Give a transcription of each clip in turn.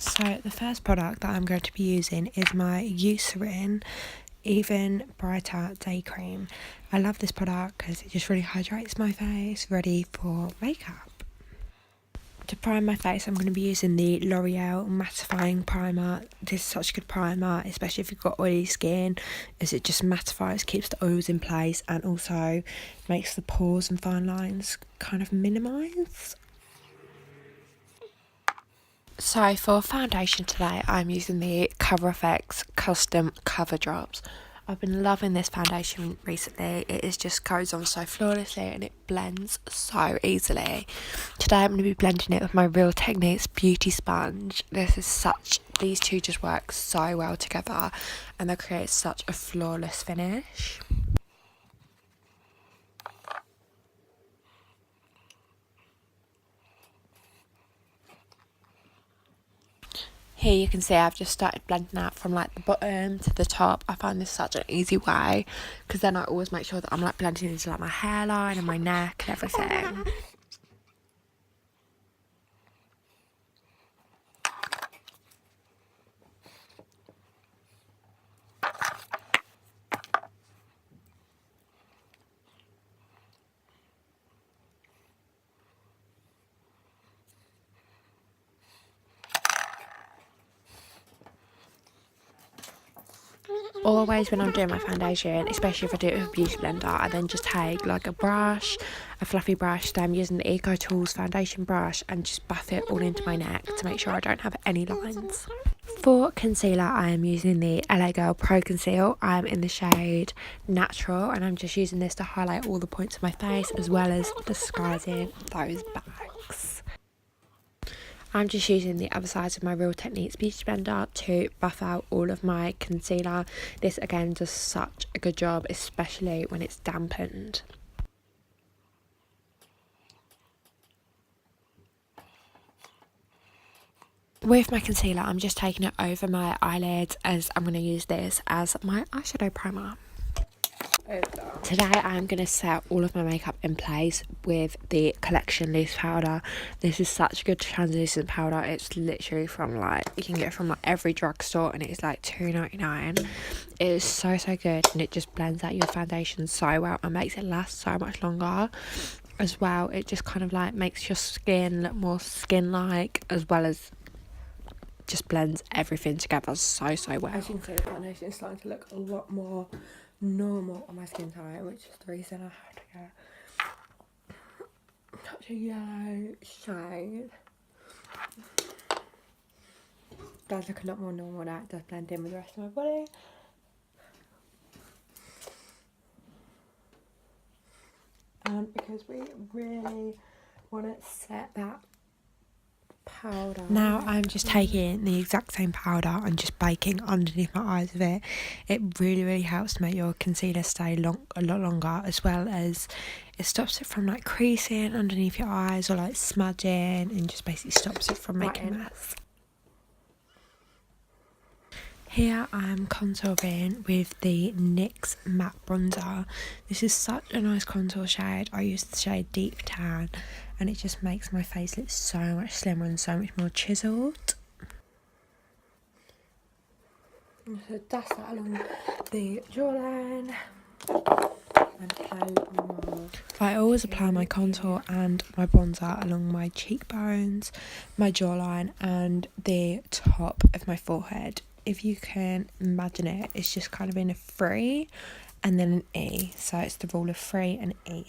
So the first product that I'm going to be using is my Eucerin Even Brighter Day Cream. I love this product because it just really hydrates my face, ready for makeup. To prime my face, I'm going to be using the L'Oreal Mattifying Primer. This is such a good primer, especially if you've got oily skin, as it just mattifies, keeps the oils in place, and also makes the pores and fine lines kind of minimise. So for foundation today, I'm using the Cover FX Custom Cover Drops. I've been loving this foundation recently. It is just goes on so flawlessly and it blends so easily. Today I'm going to be blending it with my Real Techniques Beauty Sponge. These two just work so well together and they create such a flawless finish. Here you can see I've just started blending out from like the bottom to the top. I find this such an easy way because then I always make sure that I'm like blending into like my hairline and my neck and everything. Always when I'm doing my foundation, especially if I do it with a beauty blender, I then just take like a brush, a fluffy brush, then I'm using the Eco Tools foundation brush and just buff it all into my neck to make sure I don't have any lines. For concealer, I am using the LA Girl Pro Conceal. I'm in the shade Natural and I'm just using this to highlight all the points of my face as well as disguising those bags. I'm just using the other side of my Real Techniques Beauty Blender to buff out all of my concealer. This again does such a good job, especially when it's dampened. With my concealer, I'm just taking it over my eyelids as I'm going to use this as my eyeshadow primer. Today I'm going to set all of my makeup in place with the Collection Loose Powder. This is such a good translucent powder. It's literally from like, you can get it from like every drugstore and it's like $2.99. It is so good and it just blends out your foundation so well and makes it last so much longer. As well, it just kind of like makes your skin look more skin-like as well as just blends everything together so well. As you can see, the foundation is starting to look a lot more normal on my skin tone, which is the reason I have to go touch a yellow shade. Does look a lot more normal now. It does blend in with the rest of my body. And because we really want to set that powder. Now I'm just taking the exact same powder and just baking underneath my eyes with it. It really helps to make your concealer stay a lot longer, as well as it stops it from like creasing underneath your eyes or like smudging, and just basically stops it from making a mess. Here I'm contouring with the NYX Matte Bronzer. This is such a nice contour shade. I use the shade Deep Tan and it just makes my face look so much slimmer and so much more chiseled. So dust that along the jawline and apply more. I always apply my contour and my bronzer along my cheekbones, my jawline and the top of my forehead. If you can imagine it, it's just kind of in a 3 and then an E. So it's the rule of 3 and E.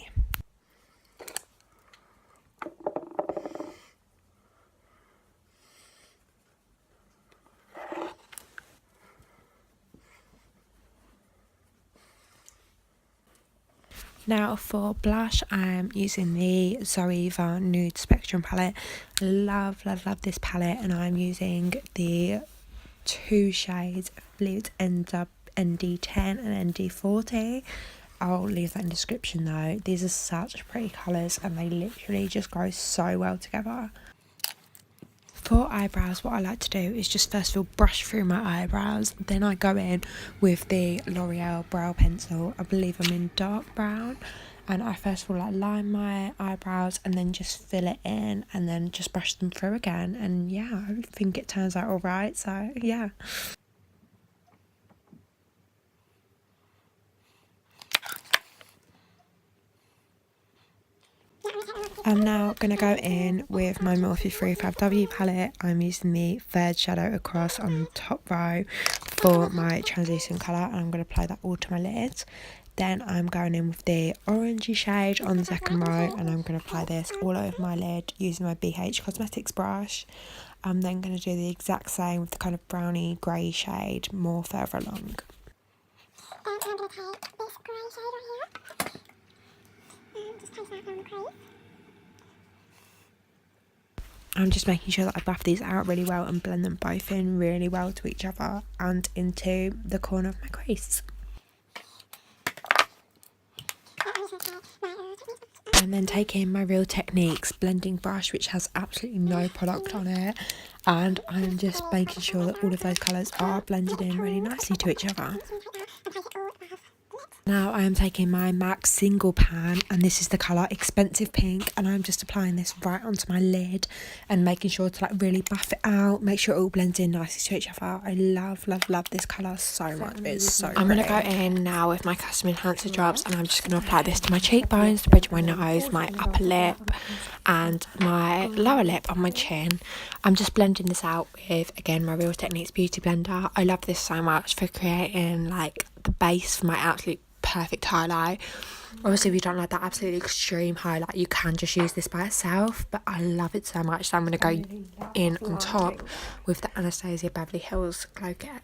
Now for blush, I'm using the Zoeva Nude Spectrum palette. Love this palette, and I'm using the 2 shades, I believe it's ND10 and ND40. I'll leave that in the description though. These are such pretty colours and they literally just go so well together. For eyebrows, what I like to do is just first of all brush through my eyebrows, then I go in with the L'Oreal brow pencil. I believe I'm in dark brown, and I first of all like line my eyebrows and then just fill it in and then just brush them through again, and yeah, I think it turns out alright, so yeah. I'm now going to go in with my Morphe 35W palette. I'm using the third shadow across on the top row for my translucent colour, and I'm going to apply that all to my lids. Then I'm going in with the orangey shade on the second row, and I'm going to apply this all over my lid using my BH Cosmetics brush. I'm then going to do the exact same with the kind of browny grey shade more further along. I'm going to take this grey shade right here and just place that on the crease. I'm just making sure that I buff these out really well and blend them both in really well to each other and into the corner of my crease. And then taking my Real Techniques blending brush, which has absolutely no product on it, and I'm just making sure that all of those colours are blended in really nicely to each other. Now I am taking my MAC single pan, and this is the colour Expensive Pink, and I'm just applying this right onto my lid and making sure to like really buff it out, make sure it all blends in nicely to each other. I love this colour so much. It's so pretty. I'm going to go in now with my Custom Enhancer drops, and I'm just going to apply this to my cheekbones, the bridge of my nose, my upper lip and my lower lip on my chin. I'm just blending this out with, again, my Real Techniques Beauty Blender. I love this so much for creating like the base for my absolute perfect highlight. Obviously, if you don't like that absolutely extreme highlight, you can just use this by itself, but I love it so much, so I'm going to go in on top with the Anastasia Beverly Hills Glow Kit.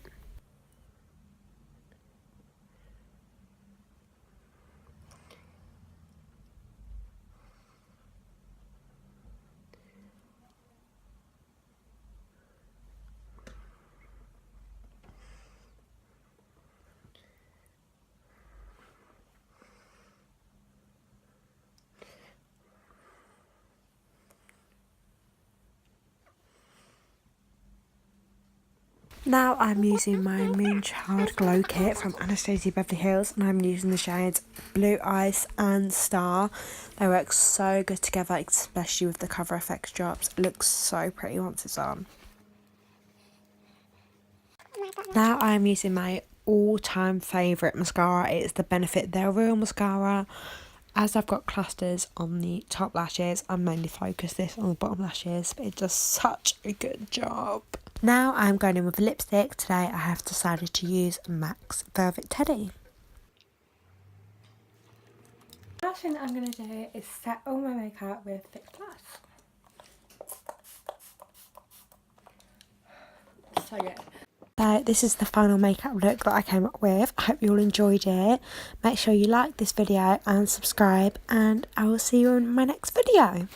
Now I'm using my Moonchild Glow Kit from Anastasia Beverly Hills, and I'm using the shades Blue Ice and Star. They work so good together, especially with the Cover FX drops. It looks so pretty once it's on. Now I'm using my all-time favourite mascara. It's the Benefit They're Real mascara. As I've got clusters on the top lashes, I mainly focus this on the bottom lashes, but it does such a good job. Now I'm going in with lipstick. Today I have decided to use MAC's Velvet Teddy. The last thing that I'm going to do is set all my makeup with Fix Plus. So yeah. So this is the final makeup look that I came up with. I hope you all enjoyed it. Make sure you like this video and subscribe, and I will see you in my next video.